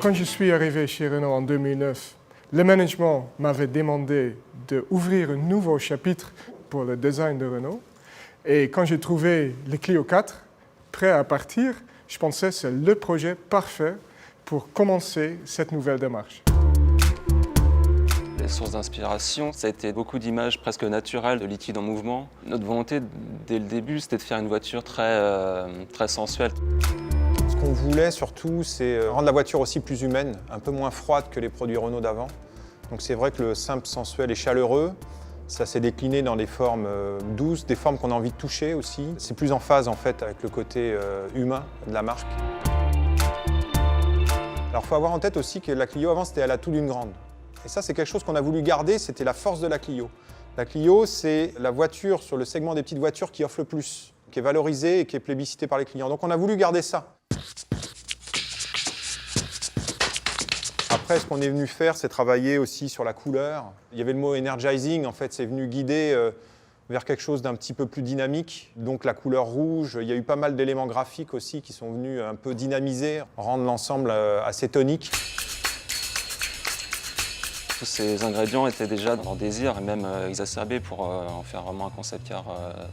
Quand je suis arrivé chez Renault en 2009, le management m'avait demandé d'ouvrir un nouveau chapitre pour le design de Renault. Et quand j'ai trouvé le Clio 4 prêt à partir, je pensais que c'est le projet parfait pour commencer cette nouvelle démarche. Les sources d'inspiration, ça a été beaucoup d'images presque naturelles de liquide en mouvement. Notre volonté, dès le début, c'était de faire une voiture très sensuelle. Ce qu'on voulait surtout, c'est rendre la voiture aussi plus humaine, un peu moins froide que les produits Renault d'avant. Donc c'est vrai que le simple, sensuel et chaleureux, ça s'est décliné dans des formes douces, des formes qu'on a envie de toucher aussi. C'est plus en phase en fait avec le côté humain de la marque. Alors il faut avoir en tête aussi que la Clio avant c'était à la tout d'une grande. Et ça c'est quelque chose qu'on a voulu garder, c'était la force de la Clio. La Clio c'est la voiture sur le segment des petites voitures qui offre le plus, qui est valorisée et qui est plébiscitée par les clients. Donc on a voulu garder ça. Après, ce qu'on est venu faire, c'est travailler aussi sur la couleur. Il y avait le mot energizing, en fait, c'est venu guider vers quelque chose d'un petit peu plus dynamique. Donc la couleur rouge, il y a eu pas mal d'éléments graphiques aussi qui sont venus un peu dynamiser, rendre l'ensemble assez tonique. Tous ces ingrédients étaient déjà dans le désir et même exacerbés pour en faire vraiment un concept car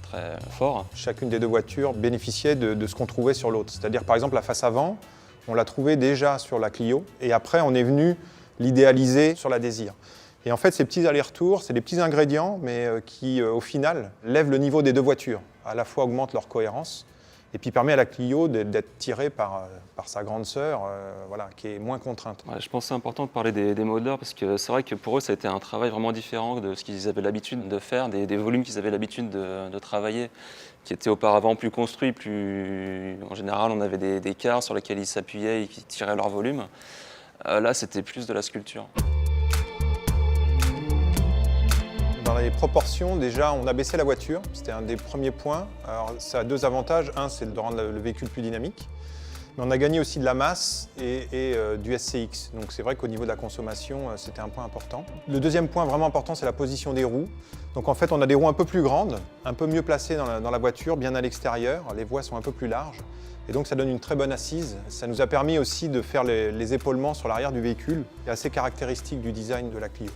très fort. Chacune des deux voitures bénéficiait de ce qu'on trouvait sur l'autre. C'est-à-dire, par exemple, la face avant, on l'a trouvé déjà sur la Clio et après on est venu l'idéaliser sur la Désir. Et en fait ces petits allers-retours, c'est des petits ingrédients mais qui au final lèvent le niveau des deux voitures, à la fois augmentent leur cohérence et puis permet à la Clio d'être tirée par sa grande sœur voilà, qui est moins contrainte. Ouais, je pense que c'est important de parler des modeleurs parce que c'est vrai que pour eux ça a été un travail vraiment différent de ce qu'ils avaient l'habitude de faire, des volumes qu'ils avaient l'habitude de travailler, qui étaient auparavant plus construits, en général on avait des cars sur lesquels ils s'appuyaient et qui tiraient leur volume. Là c'était plus de la sculpture. Dans les proportions, déjà, on a baissé la voiture. C'était un des premiers points. Alors, ça a deux avantages. Un, c'est de rendre le véhicule plus dynamique. Mais on a gagné aussi de la masse et du SCX. Donc c'est vrai qu'au niveau de la consommation, c'était un point important. Le deuxième point vraiment important, c'est la position des roues. Donc en fait, on a des roues un peu plus grandes, un peu mieux placées dans la voiture, bien à l'extérieur. Les voies sont un peu plus larges. Et donc ça donne une très bonne assise. Ça nous a permis aussi de faire les épaulements sur l'arrière du véhicule. C'est assez caractéristique du design de la Clio.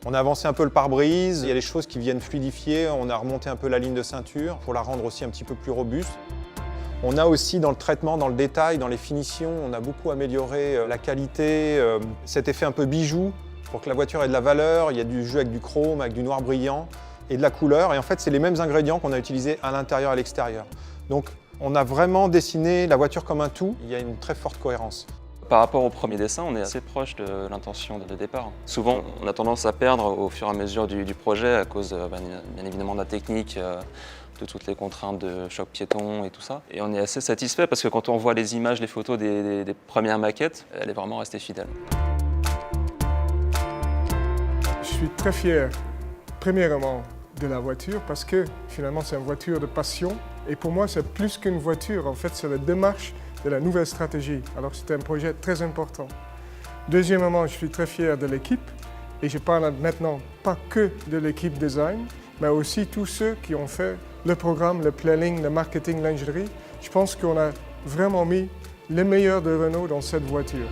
On a avancé un peu le pare-brise, il y a des choses qui viennent fluidifier, on a remonté un peu la ligne de ceinture pour la rendre aussi un petit peu plus robuste. On a aussi dans le traitement, dans le détail, dans les finitions, on a beaucoup amélioré la qualité, cet effet un peu bijou pour que la voiture ait de la valeur. Il y a du jeu avec du chrome, avec du noir brillant et de la couleur. Et en fait, c'est les mêmes ingrédients qu'on a utilisés à l'intérieur et à l'extérieur. Donc on a vraiment dessiné la voiture comme un tout, il y a une très forte cohérence. Par rapport au premier dessin, on est assez proche de l'intention de départ. Souvent, on a tendance à perdre au fur et à mesure du projet à cause bien évidemment de la technique, de toutes les contraintes de choc piéton et tout ça. Et on est assez satisfait parce que quand on voit les images, les photos des premières maquettes, elle est vraiment restée fidèle. Je suis très fier, premièrement, de la voiture parce que finalement c'est une voiture de passion. Et pour moi, c'est plus qu'une voiture, en fait, c'est la démarche de la nouvelle stratégie. Alors c'était un projet très important. Deuxièmement, je suis très fier de l'équipe et je parle maintenant pas que de l'équipe design, mais aussi tous ceux qui ont fait le programme, le planning, le marketing, l'ingénierie. Je pense qu'on a vraiment mis le meilleur de Renault dans cette voiture.